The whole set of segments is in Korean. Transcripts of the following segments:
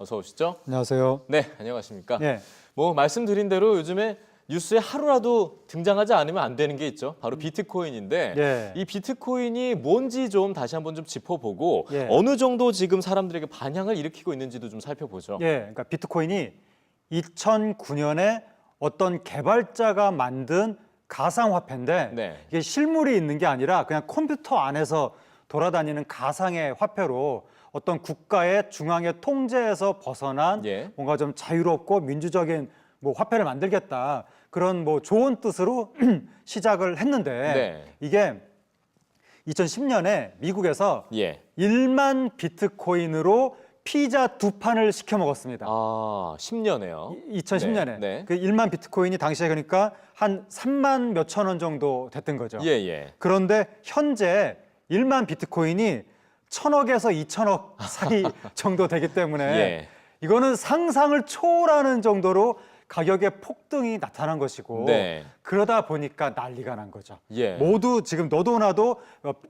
어서 오시죠. 안녕하세요. 네, 안녕하십니까. 네. 뭐 말씀드린 대로 요즘에 뉴스에 하루라도 등장하지 않으면 안 되는 게 있죠. 바로 비트코인인데 예. 이 비트코인이 뭔지 좀 다시 한번 좀 짚어보고 예. 어느 정도 지금 사람들에게 반향을 일으키고 있는지도 좀 살펴보죠. 예, 그러니까 비트코인이 2009년에 어떤 개발자가 만든 가상화폐인데 네. 이게 실물이 있는 게 아니라 그냥 컴퓨터 안에서 돌아다니는 가상의 화폐로 어떤 국가의 중앙의 통제에서 벗어난 예. 뭔가 좀 자유롭고 민주적인 뭐 화폐를 만들겠다 그런 뭐 좋은 뜻으로 시작을 했는데 네. 이게 2010년에 미국에서 예. 1만 비트코인으로 피자 2판을 시켜 먹었습니다. 아, 10년에요. 2010년에. 네. 네. 그 1만 비트코인이 당시에 그러니까 한 3만 몇천 원 정도 됐던 거죠. 예, 예. 그런데 현재 1만 비트코인이 1,000억에서 2,000억 사이 정도 되기 때문에 예. 이거는 상상을 초월하는 정도로 가격의 폭등이 나타난 것이고 네. 그러다 보니까 난리가 난 거죠. 예. 모두 지금 너도 나도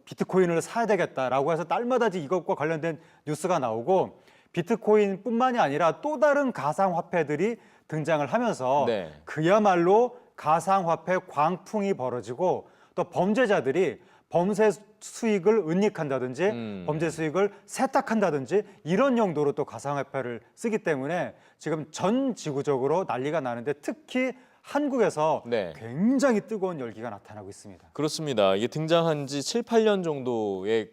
비트코인을 사야 되겠다라고 해서 날마다 이것과 관련된 뉴스가 나오고 비트코인뿐만이 아니라 또 다른 가상화폐들이 등장을 하면서 네. 그야말로 가상화폐 광풍이 벌어지고 또 범죄자들이 범죄 수익을 은닉한다든지 범죄 수익을 세탁한다든지 이런 용도로 또 가상화폐를 쓰기 때문에 지금 전 지구적으로 난리가 나는데 특히 한국에서 네. 굉장히 뜨거운 열기가 나타나고 있습니다. 그렇습니다. 이게 등장한 지 7, 8년 정도의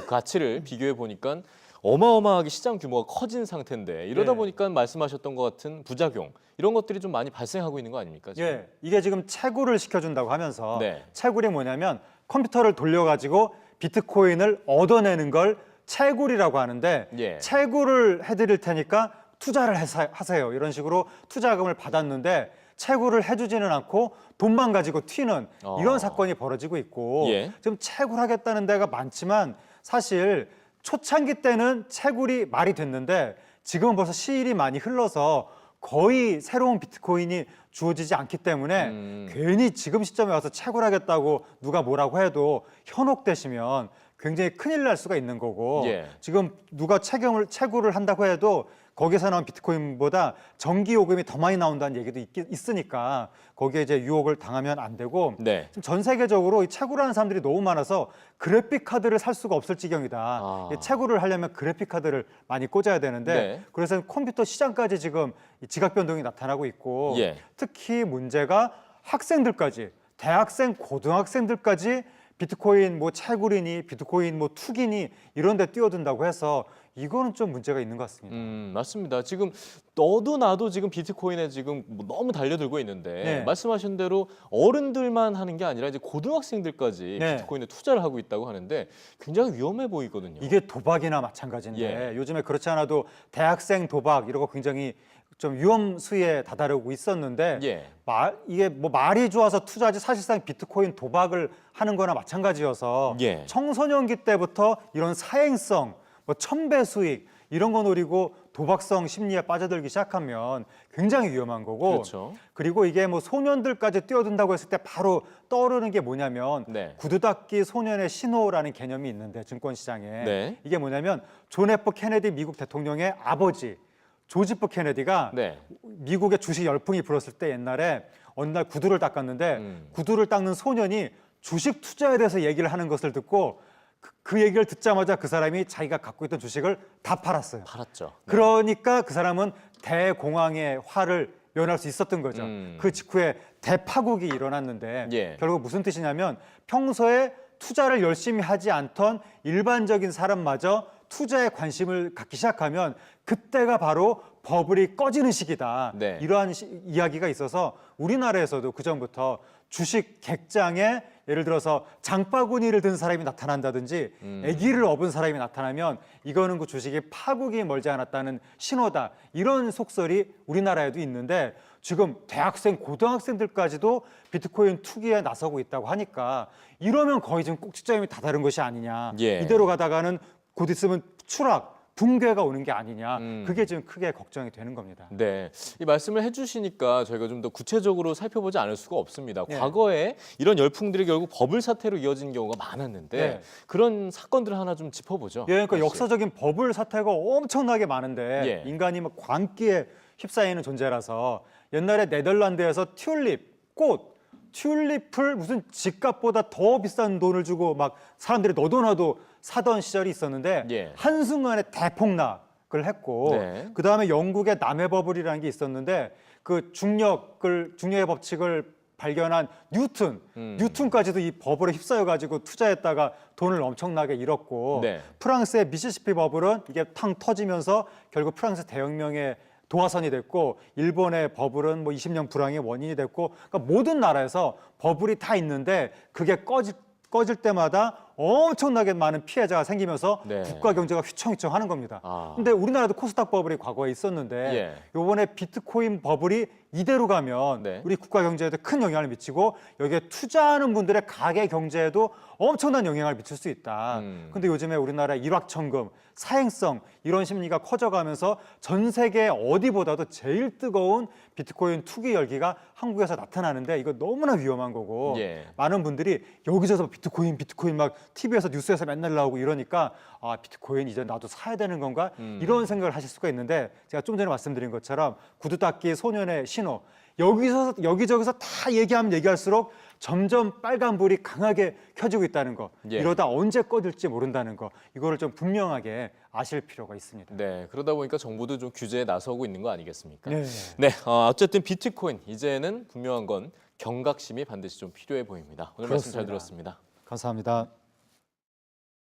가치를 비교해 보니까 어마어마하게 시장 규모가 커진 상태인데 이러다 예. 보니까 말씀하셨던 것 같은 부작용 이런 것들이 좀 많이 발생하고 있는 거 아닙니까? 지금? 예, 이게 지금 채굴을 시켜준다고 하면서 네. 채굴이 뭐냐면 컴퓨터를 돌려가지고 비트코인을 얻어내는 걸 채굴이라고 하는데 예. 채굴을 해드릴 테니까 투자를 하세요. 이런 식으로 투자금을 받았는데 채굴을 해주지는 않고 돈만 가지고 튀는 이런 사건이 벌어지고 있고 예. 지금 채굴하겠다는 데가 많지만 사실 초창기 때는 채굴이 말이 됐는데 지금은 벌써 시일이 많이 흘러서 거의 새로운 비트코인이 주어지지 않기 때문에 괜히 지금 시점에 와서 채굴하겠다고 누가 뭐라고 해도 현혹되시면 굉장히 큰일 날 수가 있는 거고 예. 지금 누가 채굴을 한다고 해도 거기서 나온 비트코인보다 전기 요금이 더 많이 나온다는 얘기도 있으니까 거기에 이제 유혹을 당하면 안 되고 네. 지금 전 세계적으로 이 채굴하는 사람들이 너무 많아서 그래픽 카드를 살 수가 없을 지경이다. 이 채굴을 하려면 그래픽 카드를 많이 꽂아야 되는데 네. 그래서 컴퓨터 시장까지 지금 이 지각 변동이 나타나고 있고 예. 특히 문제가 학생들까지 대학생, 고등학생들까지 비트코인 뭐 채굴이니 비트코인 뭐 투기니 이런 데 뛰어든다고 해서 이거는 좀 문제가 있는 것 같습니다. 맞습니다. 지금 너도 나도 지금 비트코인에 지금 뭐 너무 달려들고 있는데 네. 말씀하신 대로 어른들만 하는 게 아니라 이제 고등학생들까지 네. 비트코인에 투자를 하고 있다고 하는데 굉장히 위험해 보이거든요. 이게 도박이나 마찬가지인데 예. 요즘에 그렇지 않아도 대학생 도박 이런 거 굉장히 좀 위험 수위에 다다르고 있었는데 예. 이게 뭐 말이 좋아서 투자지 사실상 비트코인 도박을 하는 거나 마찬가지여서 예. 청소년기 때부터 이런 사행성 뭐 1000배 수익 이런 거 노리고 도박성 심리에 빠져들기 시작하면 굉장히 위험한 거고 그렇죠. 그리고 이게 뭐 소년들까지 뛰어든다고 했을 때 바로 떠오르는 게 뭐냐면 네. 구두 닦기 소년의 신호라는 개념이 있는데 증권시장에 네. 이게 뭐냐면 존 F 케네디 미국 대통령의 아버지 조지 F 케네디가 네. 미국의 주식 열풍이 불었을 때 옛날에 어느 날 구두를 닦았는데 구두를 닦는 소년이 주식 투자에 대해서 얘기를 하는 것을 듣고 그 얘기를 듣자마자 그 사람이 자기가 갖고 있던 주식을 다 팔았어요. 팔았죠. 그러니까 그 사람은 대공황의 화를 면할 수 있었던 거죠. 그 직후에 대파국이 일어났는데 예. 결국 무슨 뜻이냐면 평소에 투자를 열심히 하지 않던 일반적인 사람마저 투자에 관심을 갖기 시작하면 그때가 바로 버블이 꺼지는 시기다. 네. 이러한 이야기가 있어서 우리나라에서도 그전부터 주식 객장에 예를 들어서 장바구니를 든 사람이 나타난다든지 아기를 업은 사람이 나타나면 이거는 그 주식이 파국이 멀지 않았다는 신호다. 이런 속설이 우리나라에도 있는데 지금 대학생, 고등학생들까지도 비트코인 투기에 나서고 있다고 하니까 이러면 거의 지금 꼭지점이 다다른 것이 아니냐. 예. 이대로 가다가는 곧 있으면 추락, 붕괴가 오는 게 아니냐. 음. 그게 지금 크게 걱정이 되는 겁니다. 네, 이 말씀을 해주시니까 저희가 좀 더 구체적으로 살펴보지 않을 수가 없습니다. 네. 과거에 이런 열풍들이 결국 버블 사태로 이어진 경우가 많았는데 네. 그런 사건들을 하나 좀 짚어보죠. 예, 그러니까 사실. 역사적인 버블 사태가 엄청나게 많은데 예. 인간이 막 광기에 휩싸이는 존재라서 옛날에 네덜란드에서 튤립을 무슨 집값보다 더 비싼 돈을 주고 막 사람들이 너도나도 사던 시절이 있었는데 예. 한순간에 대폭락을 했고 네. 그 다음에 영국의 남해 버블이라는 게 있었는데 그 중력의 법칙을 발견한 뉴턴까지도 이 버블에 휩싸여 가지고 투자했다가 돈을 엄청나게 잃었고 네. 프랑스의 미시시피 버블은 이게 탕 터지면서 결국 프랑스 대혁명의 도화선이 됐고 일본의 버블은 뭐 20년 불황의 원인이 됐고 그러니까 모든 나라에서 버블이 다 있는데 그게 꺼질 때마다 엄청나게 많은 피해자가 생기면서 네. 국가 경제가 휘청휘청 하는 겁니다. 아. 근데 우리나라도 코스닥 버블이 과거에 있었는데 예. 요번에 비트코인 버블이 이대로 가면 네. 우리 국가 경제에도 큰 영향을 미치고 여기에 투자하는 분들의 가계 경제에도 엄청난 영향을 미칠 수 있다. 근데 요즘에 우리나라의 일확천금, 사행성 이런 심리가 커져가면서 전 세계 어디보다도 제일 뜨거운 비트코인 투기 열기가 한국에서 나타나는데 이거 너무나 위험한 거고 예. 많은 분들이 여기저기서 비트코인 막 TV에서 뉴스에서 맨날 나오고 이러니까 아 비트코인 이제 나도 사야 되는 건가 이런 생각을 하실 수가 있는데 제가 좀 전에 말씀드린 것처럼 구두 닦기 소년의 신호 여기저기서 다 얘기할수록 점점 빨간불이 강하게 켜지고 있다는 거 예. 이러다 언제 꺼질지 모른다는 거 이거를 좀 분명하게 아실 필요가 있습니다. 네, 그러다 보니까 정부도 좀 규제에 나서고 있는 거 아니겠습니까? 네. 네, 어쨌든 비트코인 이제는 분명한 건 경각심이 반드시 좀 필요해 보입니다. 오늘 말씀 잘 그렇습니다. 들었습니다. 감사합니다.